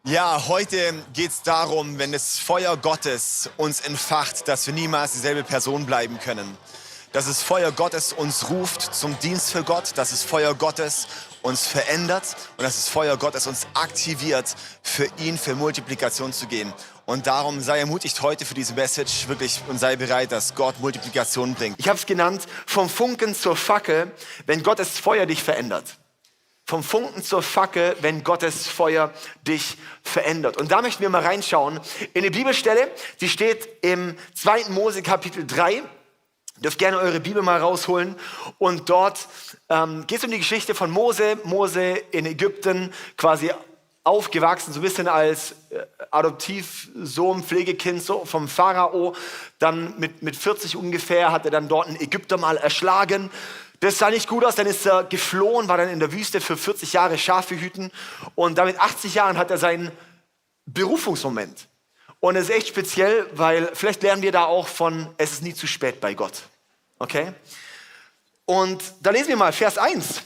Ja, heute geht es darum, wenn das Feuer Gottes uns entfacht, dass wir niemals dieselbe Person bleiben können. Dass das Feuer Gottes uns ruft zum Dienst für Gott, dass das Feuer Gottes uns verändert und dass das Feuer Gottes uns aktiviert, für ihn, für Multiplikation zu gehen. Und darum sei ermutigt heute für diese Message wirklich und sei bereit, dass Gott Multiplikation bringt. Ich habe es genannt, vom Funken zur Fackel, wenn Gottes Feuer dich verändert. Vom Funken zur Fackel, wenn Gottes Feuer dich verändert. Und da möchten wir mal reinschauen in eine Bibelstelle, die steht im 2. Mose Kapitel 3. Ihr dürft gerne eure Bibel mal rausholen. Und dort geht es um die Geschichte von Mose. Mose in Ägypten, quasi aufgewachsen, so ein bisschen als Adoptivsohn, Pflegekind so vom Pharao. Dann mit 40 ungefähr hat er dann dort einen Ägypter mal erschlagen. Das sah nicht gut aus, dann ist er geflohen, war dann in der Wüste für 40 Jahre Schafe hüten und damit 80 Jahren hat er seinen Berufungsmoment. Und es ist echt speziell, weil vielleicht lernen wir da auch von, es ist nie zu spät bei Gott. Okay? Und da lesen wir mal Vers 1.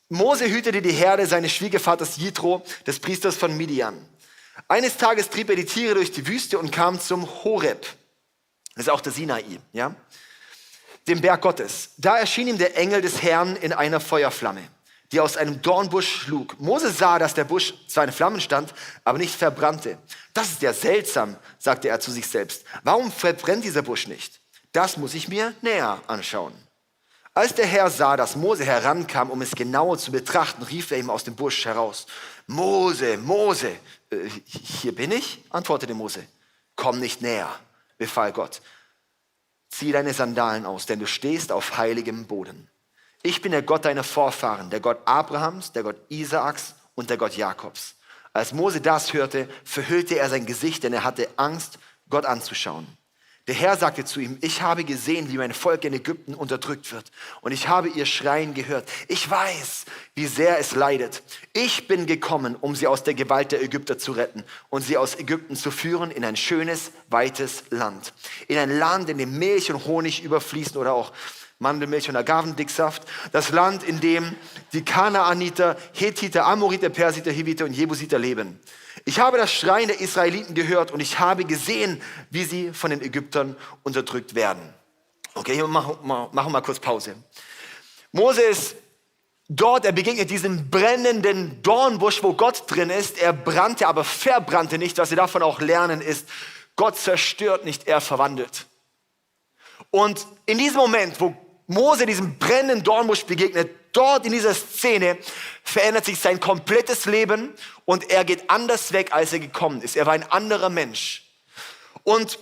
Mose hütete die Herde seines Schwiegervaters Jitro, des Priesters von Midian. Eines Tages trieb er die Tiere durch die Wüste und kam zum Horeb. Das ist auch der Sinai, ja? Dem Berg Gottes. Da erschien ihm der Engel des Herrn in einer Feuerflamme, die aus einem Dornbusch schlug. Mose sah, dass der Busch zwar in Flammen stand, aber nicht verbrannte. Das ist ja seltsam, sagte er zu sich selbst. Warum verbrennt dieser Busch nicht? Das muss ich mir näher anschauen. Als der Herr sah, dass Mose herankam, um es genauer zu betrachten, rief er ihm aus dem Busch heraus. Mose, Mose. Hier bin ich, antwortete Mose. Komm nicht näher, befahl Gott. Zieh deine Sandalen aus, denn du stehst auf heiligem Boden. Ich bin der Gott deiner Vorfahren, der Gott Abrahams, der Gott Isaaks und der Gott Jakobs. Als Mose das hörte, verhüllte er sein Gesicht, denn er hatte Angst, Gott anzuschauen. Der Herr sagte zu ihm, ich habe gesehen, wie mein Volk in Ägypten unterdrückt wird. Und ich habe ihr Schreien gehört. Ich weiß, wie sehr es leidet. Ich bin gekommen, um sie aus der Gewalt der Ägypter zu retten und sie aus Ägypten zu führen in ein schönes, weites Land. In ein Land, in dem Milch und Honig überfließen oder auch Mandelmilch und Agavendicksaft. Das Land, in dem die Kanaaniter, Hethiter, Amoriter, Persiter, Hiviter und Jebusiter leben. Ich habe das Schreien der Israeliten gehört und ich habe gesehen, wie sie von den Ägyptern unterdrückt werden. Okay, machen wir mal kurz Pause. Mose ist dort, er begegnet diesem brennenden Dornbusch, wo Gott drin ist. Er brannte, aber verbrannte nicht. Was wir davon auch lernen ist, Gott zerstört nicht, er verwandelt. Und in diesem Moment, wo Mose diesem brennenden Dornbusch begegnet, dort in dieser Szene verändert sich sein komplettes Leben und er geht anders weg, als er gekommen ist. Er war ein anderer Mensch. Und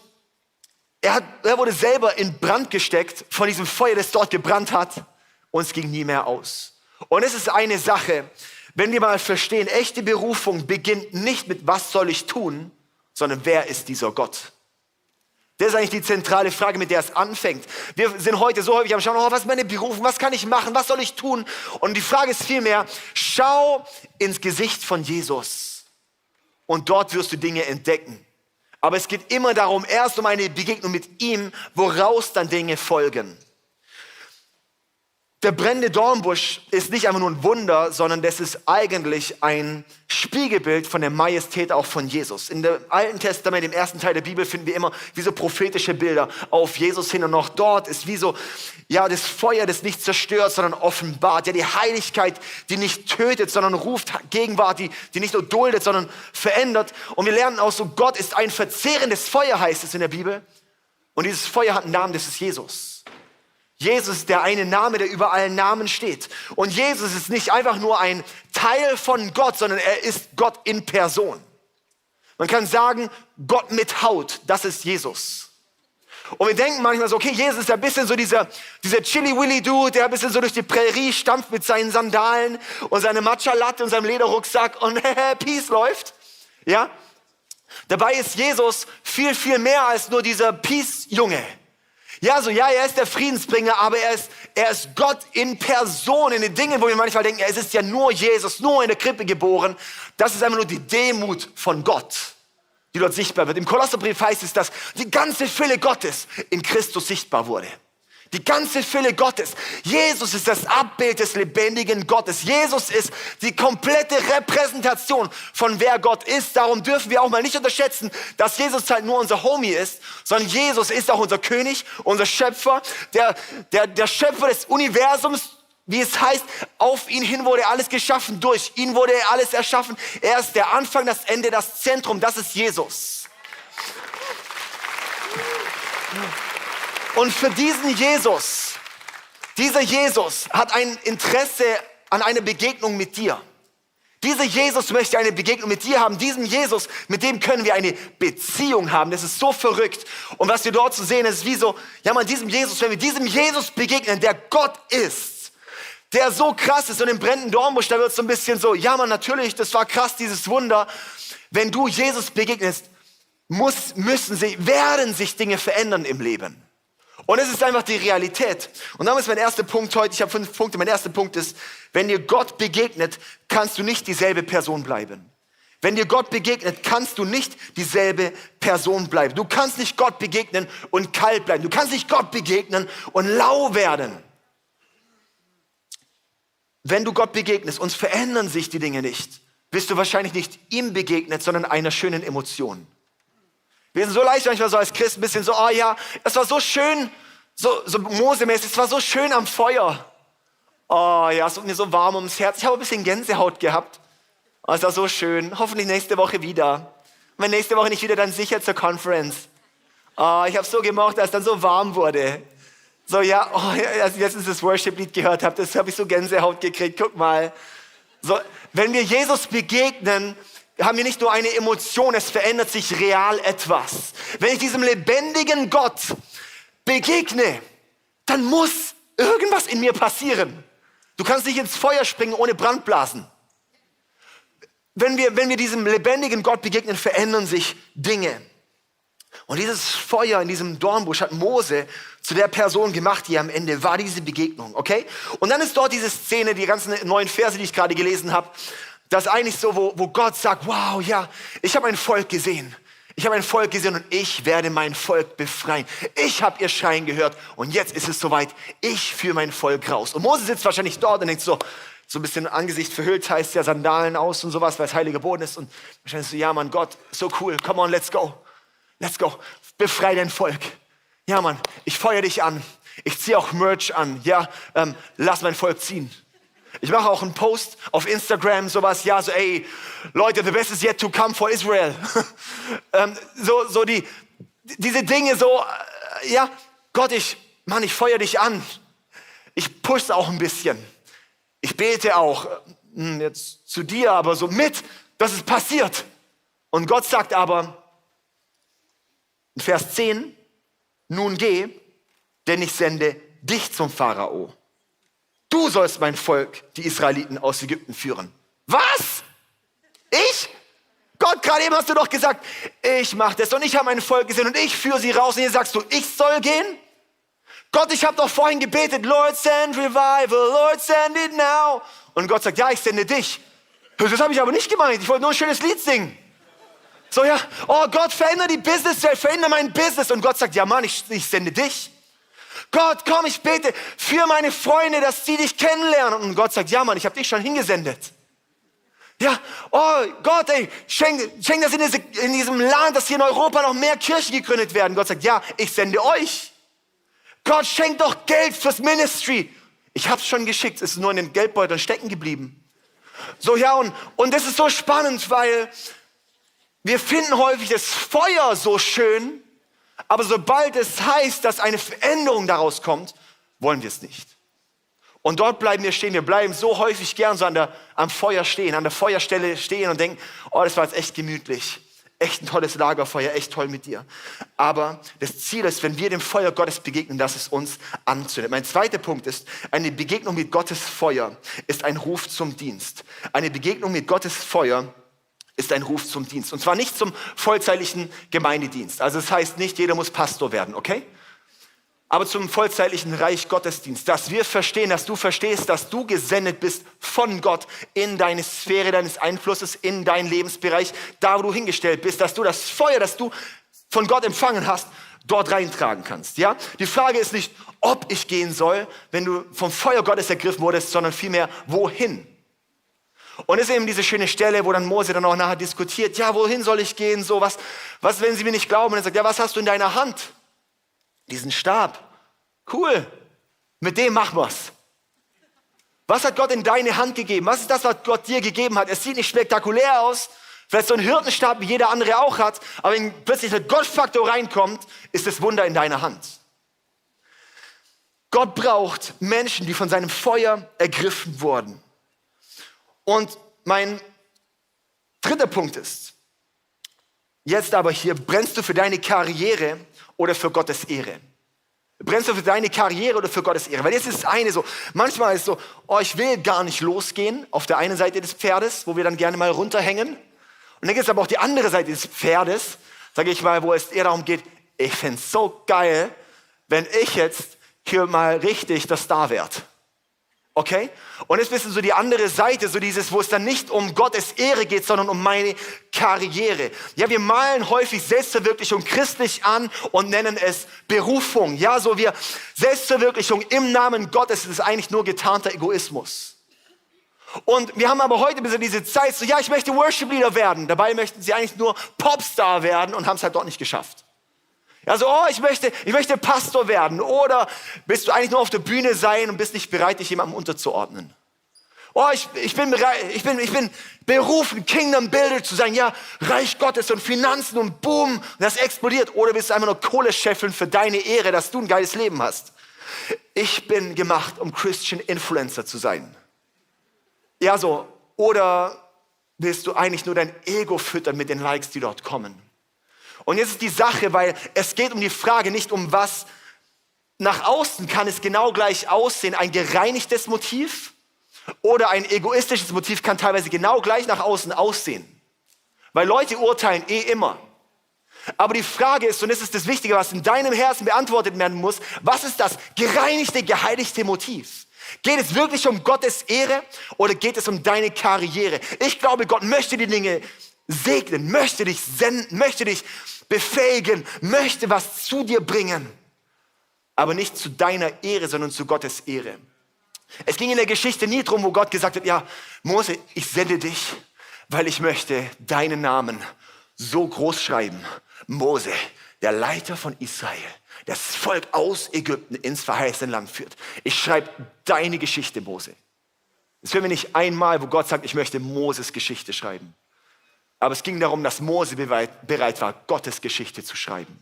er wurde selber in Brand gesteckt von diesem Feuer, das dort gebrannt hat und es ging nie mehr aus. Und es ist eine Sache, wenn wir mal verstehen, echte Berufung beginnt nicht mit was soll ich tun, sondern wer ist dieser Gott? Das ist eigentlich die zentrale Frage, mit der es anfängt. Wir sind heute so häufig am Schauen, was ist meine Berufung, was kann ich machen, was soll ich tun? Und die Frage ist vielmehr, schau ins Gesicht von Jesus und dort wirst du Dinge entdecken. Aber es geht immer darum, erst um eine Begegnung mit ihm, woraus dann Dinge folgen. Der brennende Dornbusch ist nicht einfach nur ein Wunder, sondern das ist eigentlich ein Spiegelbild von der Majestät auch von Jesus. In dem Alten Testament, im ersten Teil der Bibel, finden wir immer wie so prophetische Bilder auf Jesus hin. Und auch dort ist wie so, ja, das Feuer, das nicht zerstört, sondern offenbart. Ja, die Heiligkeit, die nicht tötet, sondern ruft Gegenwart, die nicht nur duldet, sondern verändert. Und wir lernen auch so, Gott ist ein verzehrendes Feuer, heißt es in der Bibel. Und dieses Feuer hat einen Namen, das ist Jesus. Jesus ist der eine Name, der über allen Namen steht. Und Jesus ist nicht einfach nur ein Teil von Gott, sondern er ist Gott in Person. Man kann sagen, Gott mit Haut, das ist Jesus. Und wir denken manchmal so, okay, Jesus ist ein bisschen so dieser Chili-Willy-Dude, der ein bisschen so durch die Prärie stampft mit seinen Sandalen und seine Matcha-Latte und seinem Lederrucksack und Peace läuft. Ja? Dabei ist Jesus viel, viel mehr als nur dieser Peace-Junge. Ja, er ist der Friedensbringer, aber er ist Gott in Person, in den Dingen, wo wir manchmal denken, es ist ja nur Jesus, nur in der Krippe geboren. Das ist einfach nur die Demut von Gott, die dort sichtbar wird. Im Kolosserbrief heißt es, dass die ganze Fülle Gottes in Christus sichtbar wurde. Die ganze Fülle Gottes. Jesus ist das Abbild des lebendigen Gottes. Jesus ist die komplette Repräsentation von wer Gott ist. Darum dürfen wir auch mal nicht unterschätzen, dass Jesus halt nur unser Homie ist, sondern Jesus ist auch unser König, unser Schöpfer, der Schöpfer des Universums, wie es heißt, auf ihn hin wurde alles geschaffen, durch ihn wurde alles erschaffen. Er ist der Anfang, das Ende, das Zentrum, das ist Jesus. Und für diesen Jesus, dieser Jesus hat ein Interesse an einer Begegnung mit dir. Dieser Jesus möchte eine Begegnung mit dir haben. Diesen Jesus, mit dem können wir eine Beziehung haben. Das ist so verrückt. Und was wir dort zu sehen, ist wie so, ja man, diesem Jesus, wenn wir diesem Jesus begegnen, der Gott ist, der so krass ist. Und im brennenden Dornbusch, da wird es so ein bisschen so, ja man, natürlich, das war krass, dieses Wunder. Wenn du Jesus begegnest, werden sich Dinge verändern im Leben. Und es ist einfach die Realität. Und dann ist mein erster Punkt heute, ich habe 5 Punkte, mein erster Punkt ist, wenn dir Gott begegnet, kannst du nicht dieselbe Person bleiben. Wenn dir Gott begegnet, kannst du nicht dieselbe Person bleiben. Du kannst nicht Gott begegnen und kalt bleiben. Du kannst nicht Gott begegnen und lau werden. Wenn du Gott begegnest, uns verändern sich die Dinge nicht, bist du wahrscheinlich nicht ihm begegnet, sondern einer schönen Emotion. Wir sind so leicht manchmal so als Christen ein bisschen so, oh ja, es war so schön, so Mose-mäßig, es war so schön am Feuer. Oh ja, es ist mir so warm ums Herz. Ich habe ein bisschen Gänsehaut gehabt. Oh, es war so schön. Hoffentlich nächste Woche wieder. Und wenn nächste Woche nicht wieder, dann sicher zur Conference. Oh, ich habe so gemocht, als es dann so warm wurde. So ja, oh, als ich letztens das Worship-Lied gehört habe, das habe ich so Gänsehaut gekriegt. Guck mal. So, wenn wir Jesus begegnen, haben wir nicht nur eine Emotion, es verändert sich real etwas. Wenn ich diesem lebendigen Gott begegne, dann muss irgendwas in mir passieren. Du kannst nicht ins Feuer springen ohne Brandblasen. Wenn wir diesem lebendigen Gott begegnen, verändern sich Dinge. Und dieses Feuer in diesem Dornbusch hat Mose zu der Person gemacht, die am Ende war, diese Begegnung, okay? Und dann ist dort diese Szene, die ganzen 9 Verse, die ich gerade gelesen habe, das ist eigentlich so, wo Gott sagt, wow, ja, ich habe ein Volk gesehen. Ich habe ein Volk gesehen und ich werde mein Volk befreien. Ich habe ihr Schreien gehört und jetzt ist es soweit. Ich führe mein Volk raus. Und Mose sitzt wahrscheinlich dort und denkt so ein bisschen Angesicht verhüllt, heißt ja Sandalen aus und sowas, weil es heiliger Boden ist. Und wahrscheinlich so, ja Mann, Gott, so cool, come on, let's go. Let's go, befrei dein Volk. Ja Mann, ich feuer dich an. Ich ziehe auch Merch an. Ja, lass mein Volk ziehen. Ich mache auch einen Post auf Instagram, sowas, ja, so, ey, Leute, the best is yet to come for Israel. Diese Dinge so, ja, Gott, ich feuer dich an. Ich push auch ein bisschen. Ich bete auch, jetzt zu dir, aber so mit, dass es passiert. Und Gott sagt aber, in Vers 10, nun geh, denn ich sende dich zum Pharao. Du sollst mein Volk, die Israeliten, aus Ägypten führen. Was? Ich? Gott, gerade eben hast du doch gesagt, ich mache das und ich habe mein Volk gesehen und ich führe sie raus. Und hier sagst du, ich soll gehen? Gott, ich habe doch vorhin gebetet, Lord send revival, Lord send it now. Und Gott sagt, ja, ich sende dich. Das habe ich aber nicht gemeint, ich wollte nur ein schönes Lied singen. So ja, oh Gott, verändere die Businesswelt, verändere mein Business. Und Gott sagt, ja Mann, ich sende dich. Gott, komm, ich bete für meine Freunde, dass sie dich kennenlernen. Und Gott sagt, ja Mann, ich habe dich schon hingesendet. Ja, oh Gott, ey, schenk das in diesem Land, dass hier in Europa noch mehr Kirchen gegründet werden. Gott sagt, ja, ich sende euch. Gott, schenk doch Geld fürs Ministry. Ich habe es schon geschickt, es ist nur in den Geldbeuteln stecken geblieben. So ja, und das ist so spannend, weil wir finden häufig das Feuer so schön, aber sobald es heißt, dass eine Veränderung daraus kommt, wollen wir es nicht. Und dort bleiben wir stehen. Wir bleiben so häufig gern so am Feuer stehen, an der Feuerstelle stehen und denken, oh, das war jetzt echt gemütlich. Echt ein tolles Lagerfeuer, echt toll mit dir. Aber das Ziel ist, wenn wir dem Feuer Gottes begegnen, dass es uns anzündet. Mein zweiter Punkt ist, eine Begegnung mit Gottes Feuer ist ein Ruf zum Dienst. Eine Begegnung mit Gottes Feuer ist ein Ruf zum Dienst. Und zwar nicht zum vollzeitlichen Gemeindedienst. Also das heißt nicht, jeder muss Pastor werden, okay? Aber zum vollzeitlichen Reich Gottesdienst. Dass wir verstehen, dass du verstehst, dass du gesendet bist von Gott in deine Sphäre deines Einflusses, in deinen Lebensbereich, da wo du hingestellt bist. Dass du das Feuer, das du von Gott empfangen hast, dort reintragen kannst. Ja? Die Frage ist nicht, ob ich gehen soll, wenn du vom Feuer Gottes ergriffen wurdest, sondern vielmehr, wohin? Und es ist eben diese schöne Stelle, wo dann Mose dann auch nachher diskutiert, ja, wohin soll ich gehen? So, was, wenn sie mir nicht glauben? Und er sagt, ja, was hast du in deiner Hand? Diesen Stab. Cool. Mit dem machen wir's. Was hat Gott in deine Hand gegeben? Was ist das, was Gott dir gegeben hat? Es sieht nicht spektakulär aus. Vielleicht so ein Hirtenstab, wie jeder andere auch hat. Aber wenn plötzlich der Gottfaktor reinkommt, ist das Wunder in deiner Hand. Gott braucht Menschen, die von seinem Feuer ergriffen wurden. Und mein dritter Punkt ist, jetzt aber hier, brennst du für deine Karriere oder für Gottes Ehre? Brennst du für deine Karriere oder für Gottes Ehre? Weil jetzt ist das eine so, manchmal ist es so, oh, ich will gar nicht losgehen auf der einen Seite des Pferdes, wo wir dann gerne mal runterhängen. Und dann gibt es aber auch die andere Seite des Pferdes, sage ich mal, wo es eher darum geht, ich finde es so geil, wenn ich jetzt hier mal richtig der Star werde. Okay? Und jetzt bist du so die andere Seite, so dieses, wo es dann nicht um Gottes Ehre geht, sondern um meine Karriere. Ja, wir malen häufig Selbstverwirklichung christlich an und nennen es Berufung. Ja, so wir Selbstverwirklichung im Namen Gottes ist eigentlich nur getarnter Egoismus. Und wir haben aber heute ein bisschen diese Zeit, so ja, ich möchte Worship-Leader werden. Dabei möchten sie eigentlich nur Popstar werden und haben es halt dort nicht geschafft. Ja, so, oh, ich möchte Pastor werden. Oder willst du eigentlich nur auf der Bühne sein und bist nicht bereit, dich jemandem unterzuordnen? Oh, ich bin berufen, Kingdom Builder zu sein. Ja, Reich Gottes und Finanzen und boom, das explodiert. Oder willst du einfach nur Kohle scheffeln für deine Ehre, dass du ein geiles Leben hast? Ich bin gemacht, um Christian Influencer zu sein. Ja, so. Oder willst du eigentlich nur dein Ego füttern mit den Likes, die dort kommen? Und jetzt ist die Sache, weil es geht um die Frage nicht um was. Nach außen kann es genau gleich aussehen. Ein gereinigtes Motiv oder ein egoistisches Motiv kann teilweise genau gleich nach außen aussehen. Weil Leute urteilen immer. Aber die Frage ist, und das ist das Wichtige, was in deinem Herzen beantwortet werden muss, was ist das gereinigte, geheiligte Motiv? Geht es wirklich um Gottes Ehre oder geht es um deine Karriere? Ich glaube, Gott möchte die Dinge segnen, möchte dich senden, möchte dich befähigen, möchte was zu dir bringen. Aber nicht zu deiner Ehre, sondern zu Gottes Ehre. Es ging in der Geschichte nie darum, wo Gott gesagt hat, ja, Mose, ich sende dich, weil ich möchte deinen Namen so groß schreiben. Mose, der Leiter von Israel, das Volk aus Ägypten ins verheißene Land führt. Ich schreibe deine Geschichte, Mose. Es finden wir nicht einmal, wo Gott sagt, ich möchte Moses Geschichte schreiben. Aber es ging darum, dass Mose bereit war, Gottes Geschichte zu schreiben.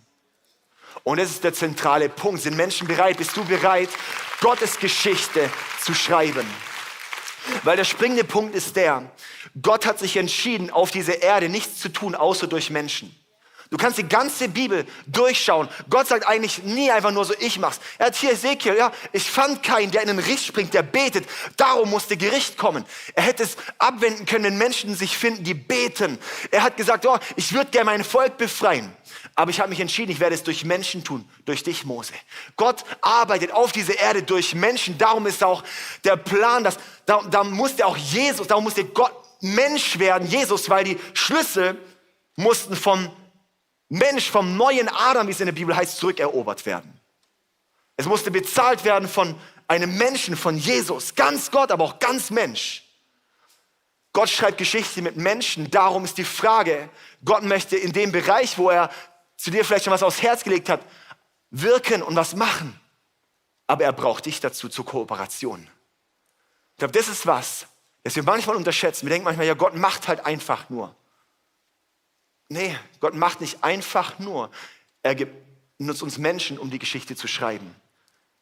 Und das ist der zentrale Punkt. Sind Menschen bereit? Bist du bereit, Gottes Geschichte zu schreiben? Weil der springende Punkt ist der, Gott hat sich entschieden, auf dieser Erde nichts zu tun, außer durch Menschen. Du kannst die ganze Bibel durchschauen. Gott sagt eigentlich nie einfach nur so, ich mach's. Er hat hier Ezekiel, ja, ich fand keinen, der in den Richt springt, der betet. Darum musste Gericht kommen. Er hätte es abwenden können, wenn Menschen sich finden, die beten. Er hat gesagt, oh, ich würde gerne mein Volk befreien. Aber ich habe mich entschieden, ich werde es durch Menschen tun, durch dich, Mose. Gott arbeitet auf dieser Erde durch Menschen. Darum ist auch der Plan, dass da musste auch Jesus, darum musste Gott Mensch werden, Jesus, weil die Schlüssel mussten vom Mensch, vom neuen Adam, wie es in der Bibel heißt, zurückerobert werden. Es musste bezahlt werden von einem Menschen, von Jesus. Ganz Gott, aber auch ganz Mensch. Gott schreibt Geschichte mit Menschen. Darum ist die Frage, Gott möchte in dem Bereich, wo er zu dir vielleicht schon was aufs Herz gelegt hat, wirken und was machen. Aber er braucht dich dazu zur Kooperation. Ich glaube, das ist was, das wir manchmal unterschätzen. Wir denken manchmal, ja, Gott macht halt einfach nur. Nee, Gott macht nicht einfach nur. Er nutzt uns Menschen, um die Geschichte zu schreiben.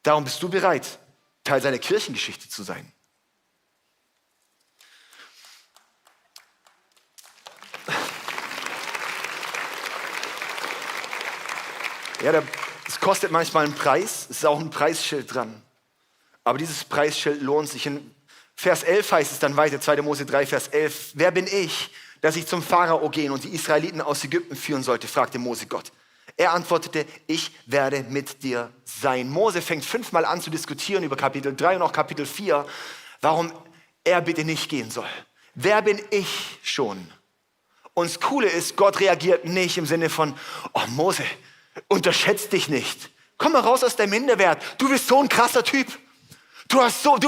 Darum bist du bereit, Teil seiner Kirchengeschichte zu sein. Ja, es kostet manchmal einen Preis. Es ist auch ein Preisschild dran. Aber dieses Preisschild lohnt sich. In Vers 11 heißt es dann weiter, 2. Mose 3, Vers 11. Wer bin ich, dass ich zum Pharao gehen und die Israeliten aus Ägypten führen sollte, fragte Mose Gott. Er antwortete, ich werde mit dir sein. Mose fängt 5-mal an zu diskutieren über Kapitel 3 und auch Kapitel 4, warum er bitte nicht gehen soll. Wer bin ich schon? Und das Coole ist, Gott reagiert nicht im Sinne von, oh Mose, Unterschätzt dich nicht. Komm mal raus aus deinem Minderwert. Du bist so ein krasser Typ. Du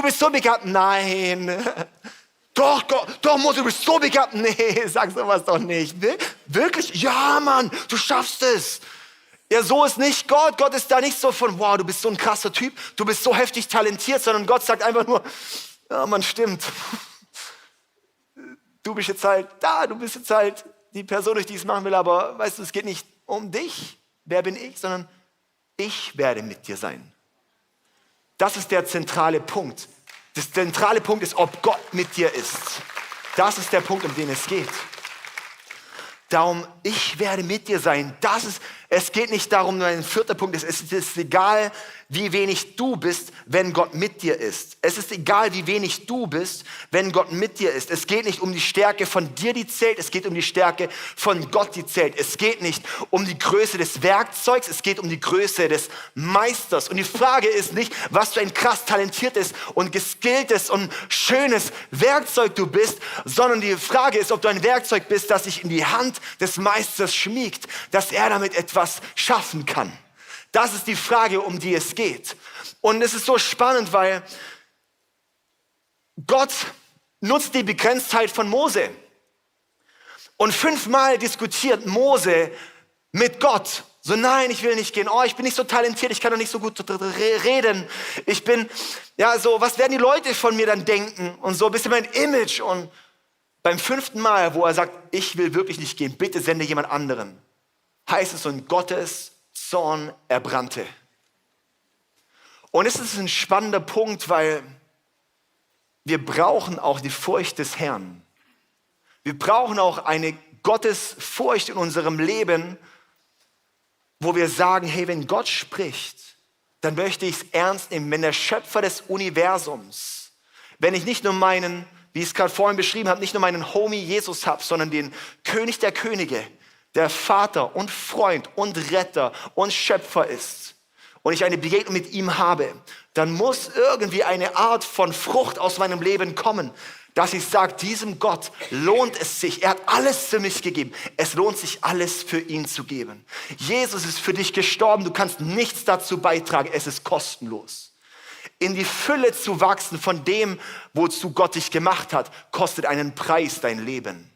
bist so begabt. Nein. Doch, Mose, du bist so begabt. Nee, sag sowas doch nicht. Wirklich? Ja, Mann, du schaffst es. Ja, so ist nicht Gott. Gott ist da nicht so von, wow, du bist so ein krasser Typ. Du bist so heftig talentiert, sondern Gott sagt einfach nur, ja, Mann, stimmt. Du bist jetzt halt da, du bist jetzt halt die Person, durch die ich es machen will, aber weißt du, es geht nicht um dich, wer bin ich, sondern ich werde mit dir sein. Das ist der zentrale Punkt. Der zentrale Punkt ist, ob Gott mit dir ist. Das ist der Punkt, um den es geht. Darum, ich werde mit dir sein. Es geht nicht darum, ein vierter Punkt ist, es ist egal, wie wenig du bist, wenn Gott mit dir ist. Es ist egal, wie wenig du bist, wenn Gott mit dir ist. Es geht nicht um die Stärke von dir, die zählt. Es geht um die Stärke von Gott, die zählt. Es geht nicht um die Größe des Werkzeugs. Es geht um die Größe des Meisters. Und die Frage ist nicht, was für ein krass talentiertes und geskilltes und schönes Werkzeug du bist, sondern die Frage ist, ob du ein Werkzeug bist, das sich in die Hand des Meisters schmiegt, dass er damit etwas schaffen kann. Das ist die Frage, um die es geht. Und es ist so spannend, weil Gott nutzt die Begrenztheit von Mose. Und 5-mal diskutiert Mose mit Gott. So, nein, ich will nicht gehen. Oh, ich bin nicht so talentiert, ich kann doch nicht so gut reden. Was werden die Leute von mir dann denken? Und so ein bisschen mein Image. Und beim 5. Mal, wo er sagt, ich will wirklich nicht gehen, bitte sende jemand anderen, heißt es, und Gottes Zorn erbrannte. Und es ist ein spannender Punkt, weil wir brauchen auch die Furcht des Herrn. Wir brauchen auch eine Gottesfurcht in unserem Leben, wo wir sagen, hey, wenn Gott spricht, dann möchte ich es ernst nehmen. Wenn der Schöpfer des Universums, wenn ich nicht nur meinen, wie ich es gerade vorhin beschrieben habe, nicht nur meinen Homie Jesus habe, sondern den König der Könige, der Vater und Freund und Retter und Schöpfer ist und ich eine Begegnung mit ihm habe, dann muss irgendwie eine Art von Frucht aus meinem Leben kommen, dass ich sage, diesem Gott lohnt es sich. Er hat alles für mich gegeben. Es lohnt sich, alles für ihn zu geben. Jesus ist für dich gestorben. Du kannst nichts dazu beitragen. Es ist kostenlos. In die Fülle zu wachsen von dem, wozu Gott dich gemacht hat, kostet einen Preis dein Leben.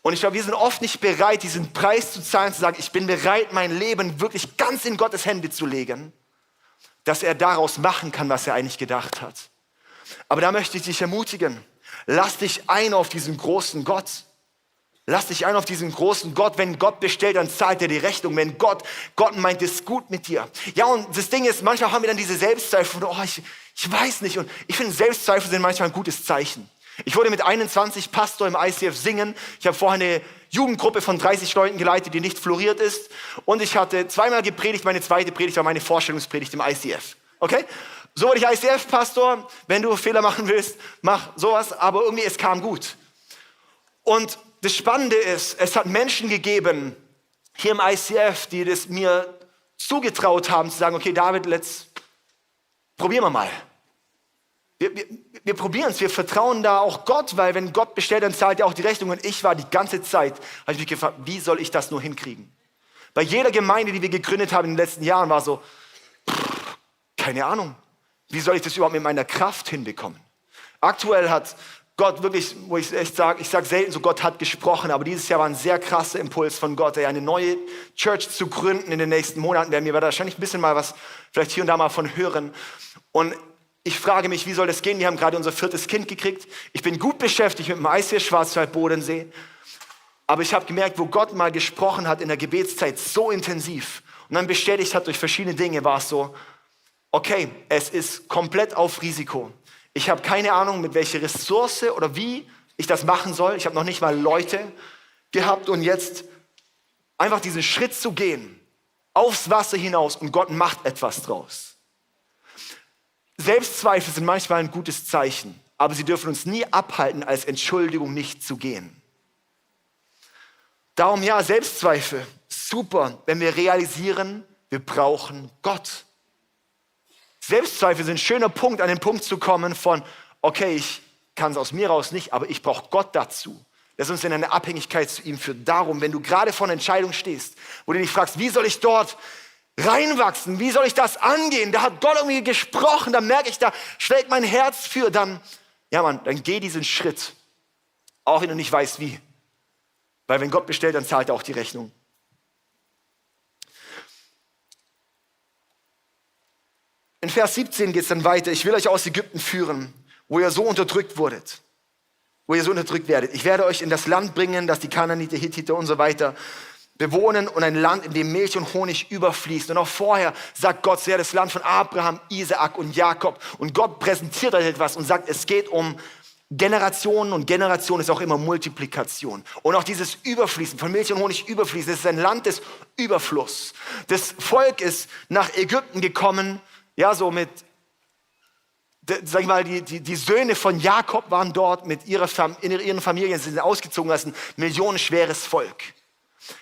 Und ich glaube, wir sind oft nicht bereit, diesen Preis zu zahlen, zu sagen, ich bin bereit, mein Leben wirklich ganz in Gottes Hände zu legen, dass er daraus machen kann, was er eigentlich gedacht hat. Aber da möchte ich dich ermutigen, lass dich ein auf diesen großen Gott. Lass dich ein auf diesen großen Gott. Wenn Gott bestellt, dann zahlt er die Rechnung. Wenn Gott meint es gut mit dir. Ja, und das Ding ist, manchmal haben wir dann diese Selbstzweifel. Oh, ich weiß nicht. Und ich finde, Selbstzweifel sind manchmal ein gutes Zeichen. Ich wurde mit 21 Pastor im ICF singen. Ich habe vorher eine Jugendgruppe von 30 Leuten geleitet, die nicht floriert ist. Und ich hatte 2-mal gepredigt. Meine zweite Predigt war meine Vorstellungspredigt im ICF. Okay? So wurde ich ICF-Pastor. Wenn du Fehler machen willst, mach sowas. Aber irgendwie, es kam gut. Und das Spannende ist, es hat Menschen gegeben hier im ICF, die das mir zugetraut haben, zu sagen, okay, David, probieren wir mal. Wir probieren es, wir vertrauen da auch Gott, weil wenn Gott bestellt, dann zahlt er auch die Rechnung. Und ich war die ganze Zeit, habe ich mich gefragt, wie soll ich das nur hinkriegen? Bei jeder Gemeinde, die wir gegründet haben in den letzten Jahren, war so, keine Ahnung, wie soll ich das überhaupt mit meiner Kraft hinbekommen? Aktuell hat Gott wirklich, wo ich echt sage, ich sage selten so, Gott hat gesprochen, aber dieses Jahr war ein sehr krasser Impuls von Gott, eine neue Church zu gründen in den nächsten Monaten. Werden wir wahrscheinlich ein bisschen mal was, vielleicht hier und da mal von hören. Und ich frage mich, wie soll das gehen? Wir haben gerade unser 4. Kind gekriegt. Ich bin gut beschäftigt mit dem ICF Schwarzwald-Bodensee. Aber ich habe gemerkt, wo Gott mal gesprochen hat in der Gebetszeit, so intensiv und dann bestätigt hat durch verschiedene Dinge, war es so, okay, es ist komplett auf Risiko. Ich habe keine Ahnung, mit welcher Ressource oder wie ich das machen soll. Ich habe noch nicht mal Leute gehabt und jetzt einfach diesen Schritt zu gehen, aufs Wasser hinaus und Gott macht etwas draus. Selbstzweifel sind manchmal ein gutes Zeichen, aber sie dürfen uns nie abhalten, als Entschuldigung nicht zu gehen. Darum ja, Selbstzweifel, super, wenn wir realisieren, wir brauchen Gott. Selbstzweifel sind ein schöner Punkt, an den Punkt zu kommen von, okay, ich kann es aus mir raus nicht, aber ich brauche Gott dazu, das uns in eine Abhängigkeit zu ihm führt. Darum, wenn du gerade vor einer Entscheidung stehst, wo du dich fragst, wie soll ich dort reinwachsen, wie soll ich das angehen, da hat Gott irgendwie gesprochen, da merke ich, da schlägt mein Herz für, dann geh diesen Schritt, auch wenn du nicht weißt, wie. Weil wenn Gott bestellt, dann zahlt er auch die Rechnung. In Vers 17 geht es dann weiter. Ich will euch aus Ägypten führen, wo ihr so unterdrückt wurdet. Wo ihr so unterdrückt werdet. Ich werde euch in das Land bringen, das die Kanaaniter, Hittiter und so weiter bewohnen und ein Land, in dem Milch und Honig überfließt. Und auch vorher sagt Gott, sehr das Land von Abraham, Isaak und Jakob. Und Gott präsentiert euch etwas und sagt, es geht um Generationen und Generation ist auch immer Multiplikation. Und auch dieses Überfließen, von Milch und Honig überfließen, das ist ein Land des Überfluss. Das Volk ist nach Ägypten gekommen, ja, so mit, sag ich mal, die Söhne von Jakob waren dort mit ihren Familien, sie sind ausgezogen als ein millionenschweres Volk.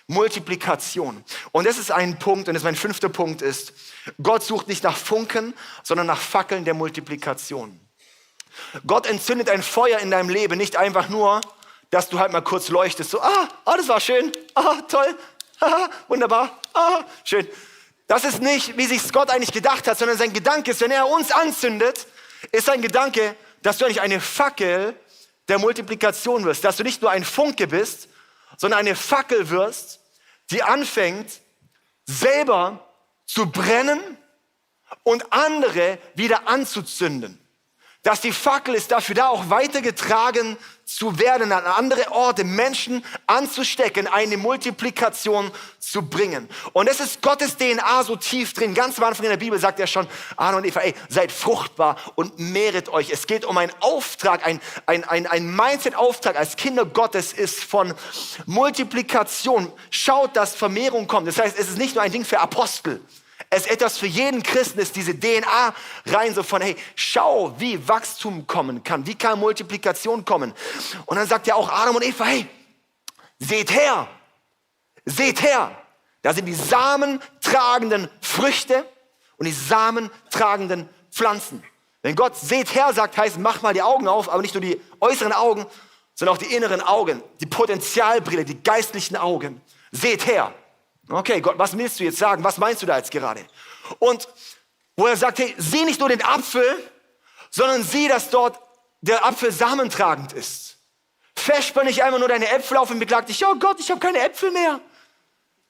Multiplikation. Und das ist ein Punkt, und das ist mein 5. Punkt ist, Gott sucht nicht nach Funken, sondern nach Fackeln der Multiplikation. Gott entzündet ein Feuer in deinem Leben, nicht einfach nur, dass du halt mal kurz leuchtest, so, das war schön, toll, wunderbar, schön. Das ist nicht, wie sich Gott eigentlich gedacht hat, sondern sein Gedanke ist, wenn er uns anzündet, ist sein Gedanke, dass du eigentlich eine Fackel der Multiplikation wirst. Dass du nicht nur ein Funke bist, sondern eine Fackel wirst, die anfängt, selber zu brennen und andere wieder anzuzünden. Dass die Fackel ist dafür da, auch weitergetragen zu werden, an andere Orte, Menschen anzustecken, eine Multiplikation zu bringen. Und das ist Gottes DNA so tief drin. Ganz am Anfang in der Bibel sagt er schon, Adam und Eva, seid fruchtbar und mehret euch. Es geht um einen Auftrag, ein Mindset-Auftrag als Kinder Gottes ist von Multiplikation. Schaut, dass Vermehrung kommt. Das heißt, es ist nicht nur ein Ding für Apostel. Es ist etwas für jeden Christen, ist diese DNA rein, so von, schau, wie Wachstum kommen kann, wie kann Multiplikation kommen. Und dann sagt ja auch Adam und Eva, seht her, da sind die samentragenden Früchte und die samentragenden Pflanzen. Wenn Gott seht her sagt, heißt, mach mal die Augen auf, aber nicht nur die äußeren Augen, sondern auch die inneren Augen, die Potenzialbrille, die geistlichen Augen. Seht her. Okay, Gott, was willst du jetzt sagen? Was meinst du da jetzt gerade? Und wo er sagt, sieh nicht nur den Apfel, sondern sieh, dass dort der Apfel samentragend ist. Vesper nicht einmal nur deine Äpfel auf und beklag dich, oh Gott, ich habe keine Äpfel mehr.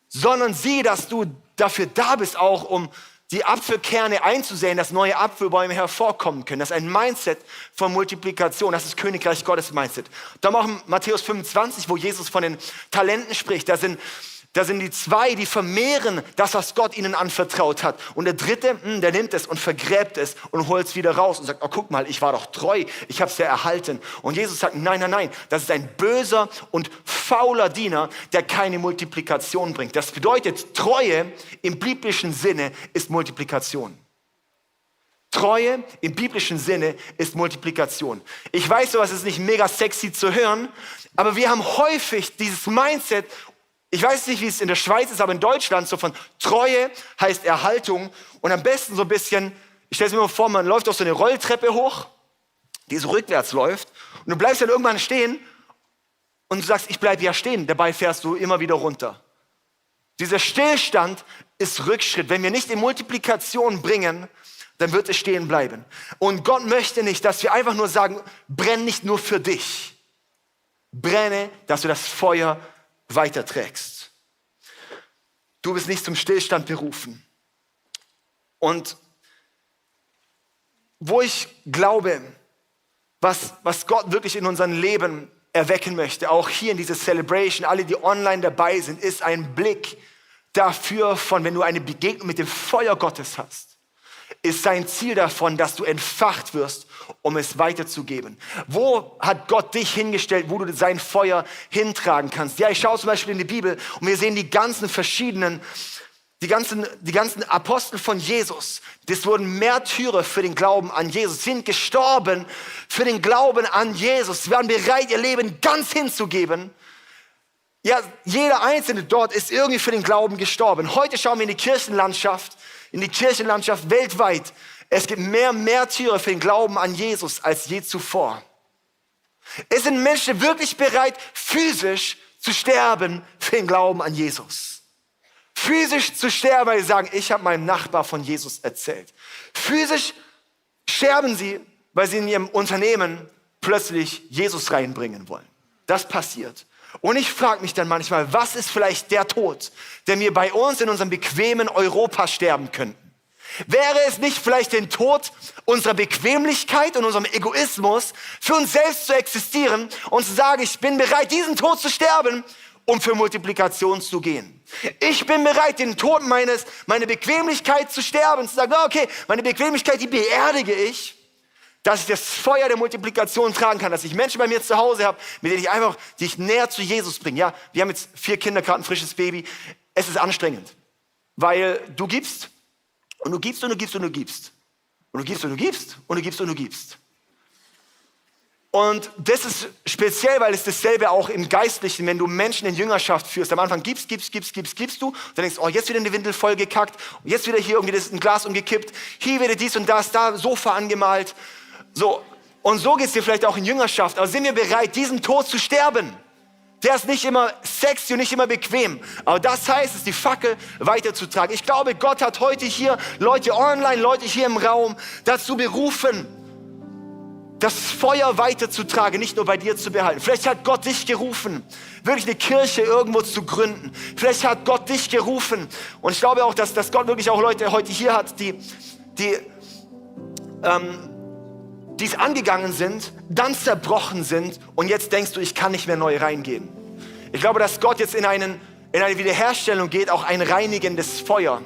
Sondern sieh, dass du dafür da bist, auch um die Apfelkerne einzusehen, dass neue Apfelbäume hervorkommen können. Das ist ein Mindset von Multiplikation. Das ist Königreich Gottes Mindset. Dann auch in Matthäus 25, wo Jesus von den Talenten spricht, da sind die 2, die vermehren das, was Gott ihnen anvertraut hat. Und der 3, der nimmt es und vergräbt es und holt es wieder raus und sagt, guck mal, ich war doch treu, ich habe es ja erhalten. Und Jesus sagt, nein, das ist ein böser und fauler Diener, der keine Multiplikation bringt. Das bedeutet, Treue im biblischen Sinne ist Multiplikation. Treue im biblischen Sinne ist Multiplikation. Ich weiß, sowas ist nicht mega sexy zu hören, aber wir haben häufig dieses Mindset. Ich weiß nicht, wie es in der Schweiz ist, aber in Deutschland so von Treue heißt Erhaltung und am besten so ein bisschen, ich stelle es mir mal vor, man läuft auf so eine Rolltreppe hoch, die so rückwärts läuft und du bleibst dann irgendwann stehen und du sagst, ich bleibe ja stehen, dabei fährst du immer wieder runter. Dieser Stillstand ist Rückschritt. Wenn wir nicht in Multiplikation bringen, dann wird es stehen bleiben. Und Gott möchte nicht, dass wir einfach nur sagen, brenn nicht nur für dich. Brenne, dass du das Feuer weiterträgst. Du bist nicht zum Stillstand berufen. Und wo ich glaube, was Gott wirklich in unserem Leben erwecken möchte, auch hier in dieser Celebration, alle, die online dabei sind, ist ein Blick dafür, von wenn du eine Begegnung mit dem Feuer Gottes hast, ist sein Ziel davon, dass du entfacht wirst, um es weiterzugeben. Wo hat Gott dich hingestellt, wo du sein Feuer hintragen kannst? Ja, ich schaue zum Beispiel in die Bibel und wir sehen die ganzen Apostel von Jesus. Das wurden Märtyrer für den Glauben an Jesus, sind gestorben für den Glauben an Jesus. Sie waren bereit, ihr Leben ganz hinzugeben. Ja, jeder Einzelne dort ist irgendwie für den Glauben gestorben. Heute schauen wir in die Kirchenlandschaft weltweit. Es gibt mehr Märtyrer für den Glauben an Jesus als je zuvor. Es sind Menschen wirklich bereit, physisch zu sterben für den Glauben an Jesus. Physisch zu sterben, weil sie sagen, ich habe meinem Nachbar von Jesus erzählt. Physisch sterben sie, weil sie in ihrem Unternehmen plötzlich Jesus reinbringen wollen. Das passiert. Und ich frage mich dann manchmal, was ist vielleicht der Tod, der wir bei uns in unserem bequemen Europa sterben könnten? Wäre es nicht vielleicht den Tod unserer Bequemlichkeit und unserem Egoismus, für uns selbst zu existieren und zu sagen, ich bin bereit, diesen Tod zu sterben, um für Multiplikation zu gehen. Ich bin bereit, den Tod meiner Bequemlichkeit zu sterben und zu sagen, okay, meine Bequemlichkeit, die beerdige ich, dass ich das Feuer der Multiplikation tragen kann, dass ich Menschen bei mir zu Hause habe, mit denen die ich näher zu Jesus bringe. Ja, wir haben jetzt 4 Kinder, gerade ein frisches Baby. Es ist anstrengend, weil du gibst und du gibst und du gibst und du gibst. Und du gibst und du gibst und du gibst und du gibst. Und das ist speziell, weil es dasselbe auch im Geistlichen, wenn du Menschen in Jüngerschaft führst. Am Anfang gibst du, dann denkst du, oh, jetzt wieder eine Windel voll gekackt, und jetzt wieder hier irgendwie ein Glas umgekippt, hier wieder dies und das, da Sofa angemalt. So, und so geht es dir vielleicht auch in Jüngerschaft. Aber sind wir bereit, diesen Tod zu sterben? Der ist nicht immer sexy und nicht immer bequem. Aber das heißt es, die Fackel weiterzutragen. Ich glaube, Gott hat heute hier Leute online, Leute hier im Raum dazu berufen, das Feuer weiterzutragen, nicht nur bei dir zu behalten. Vielleicht hat Gott dich gerufen, wirklich eine Kirche irgendwo zu gründen. Vielleicht hat Gott dich gerufen. Und ich glaube auch, dass Gott wirklich auch Leute heute hier hat, die es angegangen sind, dann zerbrochen sind und jetzt denkst du, ich kann nicht mehr neu reingehen. Ich glaube, dass Gott jetzt in eine Wiederherstellung geht, auch ein reinigendes Feuer,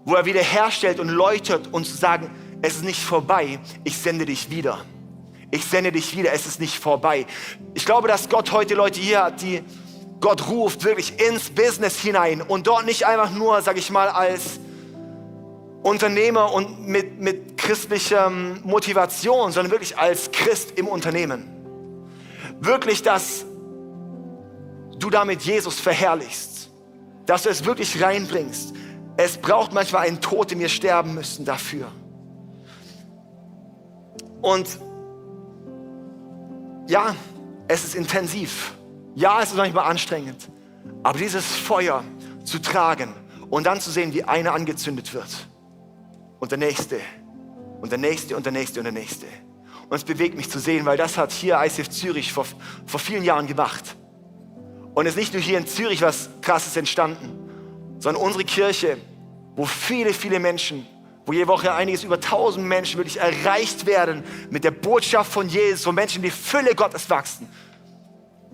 wo er wiederherstellt und läutet und zu sagen, es ist nicht vorbei, ich sende dich wieder. Ich sende dich wieder, es ist nicht vorbei. Ich glaube, dass Gott heute Leute hier hat, die Gott ruft wirklich ins Business hinein und dort nicht einfach nur, sag ich mal, als Unternehmer und mit christlicher Motivation, sondern wirklich als Christ im Unternehmen. Wirklich, dass du damit Jesus verherrlichst, dass du es wirklich reinbringst. Es braucht manchmal einen Tod, den wir sterben müssen dafür. Und ja, es ist intensiv. Ja, es ist manchmal anstrengend. Aber dieses Feuer zu tragen und dann zu sehen, wie einer angezündet wird. Und der nächste. Und der nächste und der nächste und der nächste. Und es bewegt mich zu sehen, weil das hat hier ICF Zürich vor vielen Jahren gemacht. Und es ist nicht nur hier in Zürich was Krasses entstanden, sondern unsere Kirche, wo viele, viele Menschen, wo jede Woche einiges über 1000 Menschen wirklich erreicht werden mit der Botschaft von Jesus, wo Menschen in die Fülle Gottes wachsen,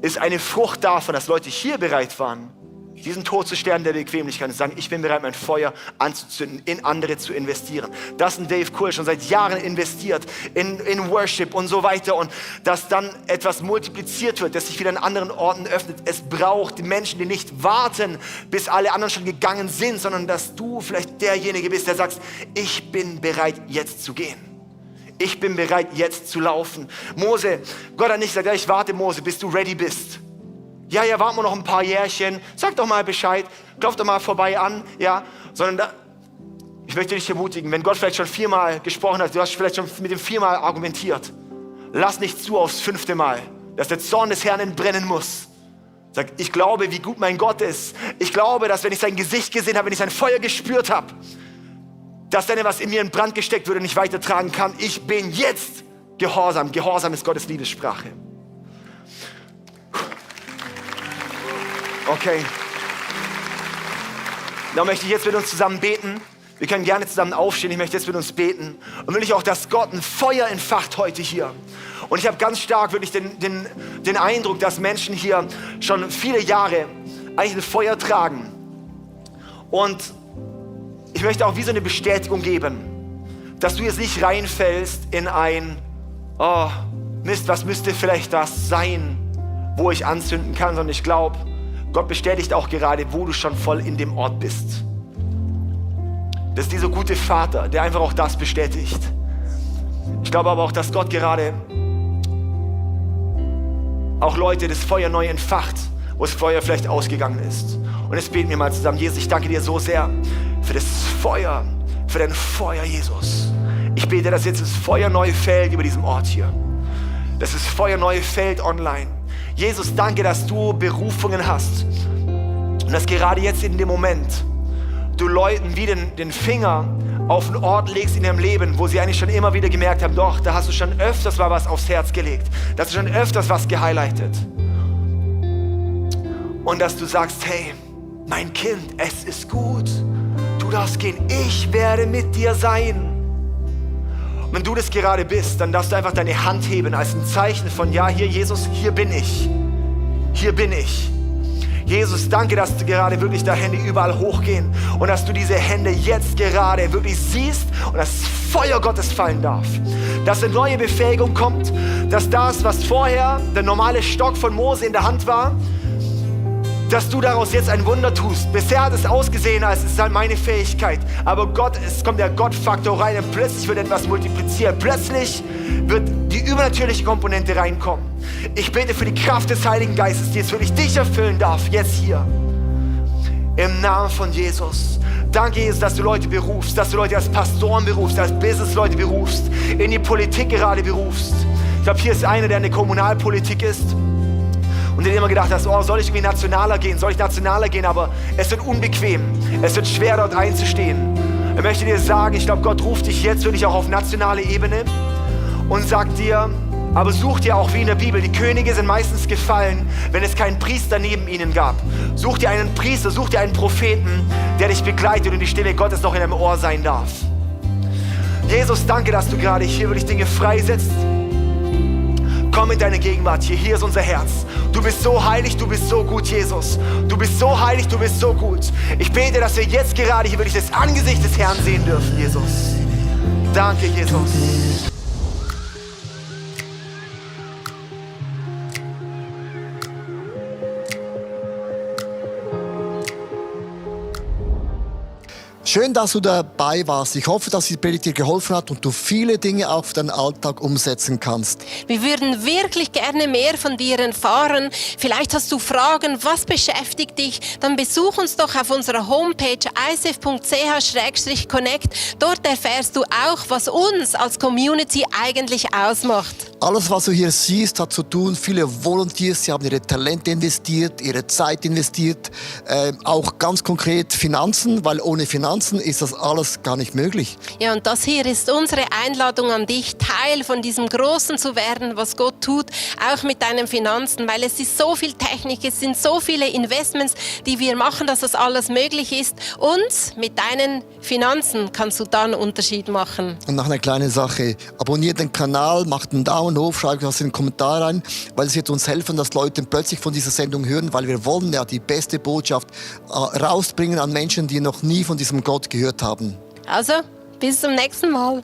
ist eine Frucht davon, dass Leute hier bereit waren, diesen Tod zu sterben der Bequemlichkeit und sagen, ich bin bereit, mein Feuer anzuzünden, in andere zu investieren. Das ein Dave Kuhl schon seit Jahren investiert in Worship und so weiter und dass dann etwas multipliziert wird, das sich wieder an anderen Orten öffnet. Es braucht Menschen, die nicht warten, bis alle anderen schon gegangen sind, sondern dass du vielleicht derjenige bist, der sagst, ich bin bereit, jetzt zu gehen. Ich bin bereit, jetzt zu laufen. Mose, Gott hat nicht gesagt, ja, ich warte, Mose, bis du ready bist. Ja, warten wir noch ein paar Jährchen, sag doch mal Bescheid, klopf doch mal vorbei an, ja, sondern ich möchte dich ermutigen, wenn Gott vielleicht schon 4-mal gesprochen hat, du hast vielleicht schon mit dem 4-mal argumentiert, lass nicht zu aufs 5. Mal, dass der Zorn des Herrn entbrennen muss. Sag, ich glaube, wie gut mein Gott ist. Ich glaube, dass wenn ich sein Gesicht gesehen habe, wenn ich sein Feuer gespürt habe, dass dann etwas in mir in Brand gesteckt würde und ich weitertragen kann. Ich bin jetzt gehorsam. Gehorsam ist Gottes Liebessprache. Okay. Dann möchte ich jetzt mit uns zusammen beten. Wir können gerne zusammen aufstehen. Ich möchte jetzt mit uns beten. Und will ich auch, dass Gott ein Feuer entfacht heute hier. Und ich habe ganz stark wirklich den Eindruck, dass Menschen hier schon viele Jahre eigentlich ein Feuer tragen. Und ich möchte auch wie so eine Bestätigung geben, dass du jetzt nicht reinfällst in ein, oh Mist, was müsste vielleicht das sein, wo ich anzünden kann, sondern ich glaube, Gott bestätigt auch gerade, wo du schon voll in dem Ort bist. Das ist dieser gute Vater, der einfach auch das bestätigt. Ich glaube aber auch, dass Gott gerade auch Leute das Feuer neu entfacht, wo das Feuer vielleicht ausgegangen ist. Und jetzt beten wir mal zusammen. Jesus, ich danke dir so sehr für das Feuer, für dein Feuer, Jesus. Ich bete, dass jetzt das Feuer neu fällt über diesem Ort hier. Das ist Feuerneue Feld online. Jesus, danke, dass du Berufungen hast. Und dass gerade jetzt in dem Moment du Leuten wie den Finger auf einen Ort legst in ihrem Leben, wo sie eigentlich schon immer wieder gemerkt haben, doch, da hast du schon öfters mal was aufs Herz gelegt. Da hast du schon öfters was gehighlightet. Und dass du sagst, hey, mein Kind, es ist gut. Du darfst gehen, ich werde mit dir sein. Und wenn du das gerade bist, dann darfst du einfach deine Hand heben als ein Zeichen von, ja, hier Jesus, hier bin ich. Hier bin ich. Jesus, danke, dass du gerade wirklich da Hände überall hochgehen und dass du diese Hände jetzt gerade wirklich siehst und das Feuer Gottes fallen darf. Dass eine neue Befähigung kommt, dass das, was vorher der normale Stock von Mose in der Hand war, dass du daraus jetzt ein Wunder tust. Bisher hat es ausgesehen, als es ist halt meine Fähigkeit. Aber Gott, es kommt der Gottfaktor rein und plötzlich wird etwas multipliziert. Plötzlich wird die übernatürliche Komponente reinkommen. Ich bete für die Kraft des Heiligen Geistes, die jetzt wirklich dich erfüllen darf, jetzt hier. Im Namen von Jesus. Danke, Jesus, dass du Leute berufst, dass du Leute als Pastoren berufst, als Businessleute berufst, in die Politik gerade berufst. Ich glaube, hier ist einer, der in der Kommunalpolitik ist. Und der immer gedacht hast, oh, soll ich irgendwie nationaler gehen? Aber es wird unbequem. Es wird schwer, dort einzustehen. Ich möchte dir sagen, ich glaube, Gott ruft dich jetzt wirklich auch auf nationale Ebene und sagt dir, aber such dir auch wie in der Bibel, die Könige sind meistens gefallen, wenn es keinen Priester neben ihnen gab. Such dir einen Priester, such dir einen Propheten, der dich begleitet und die Stimme Gottes noch in deinem Ohr sein darf. Jesus, danke, dass du gerade hier wirklich Dinge freisetzt. Komm in deine Gegenwart hier. Hier ist unser Herz. Du bist so heilig, du bist so gut, Jesus. Du bist so heilig, du bist so gut. Ich bete, dass wir jetzt gerade hier wirklich das Angesicht des Herrn sehen dürfen, Jesus. Danke, Jesus. Schön, dass du dabei warst. Ich hoffe, dass die Predigt dir geholfen hat und du viele Dinge auf deinen Alltag umsetzen kannst. Wir würden wirklich gerne mehr von dir erfahren. Vielleicht hast du Fragen, was beschäftigt dich? Dann besuch uns doch auf unserer Homepage icf.ch/connect. Dort erfährst du auch, was uns als Community eigentlich ausmacht. Alles, was du hier siehst, hat zu tun. Viele Volunteers, sie haben ihre Talente investiert, ihre Zeit investiert. Auch ganz konkret Finanzen, weil ohne Finanzen ist das alles gar nicht möglich. Ja, und das hier ist unsere Einladung an dich, Teil von diesem Großen zu werden, was Gott tut, auch mit deinen Finanzen, weil es ist so viel Technik, es sind so viele Investments, die wir machen, dass das alles möglich ist. Und mit deinen Finanzen kannst du dann einen Unterschied machen. Und noch eine kleine Sache, abonniert den Kanal, macht einen Daumen hoch, schreibt was in den Kommentar rein, weil es wird uns helfen, dass Leute plötzlich von dieser Sendung hören, weil wir wollen ja die beste Botschaft rausbringen an Menschen, die noch nie von diesem Gott gehört haben. Also, bis zum nächsten Mal.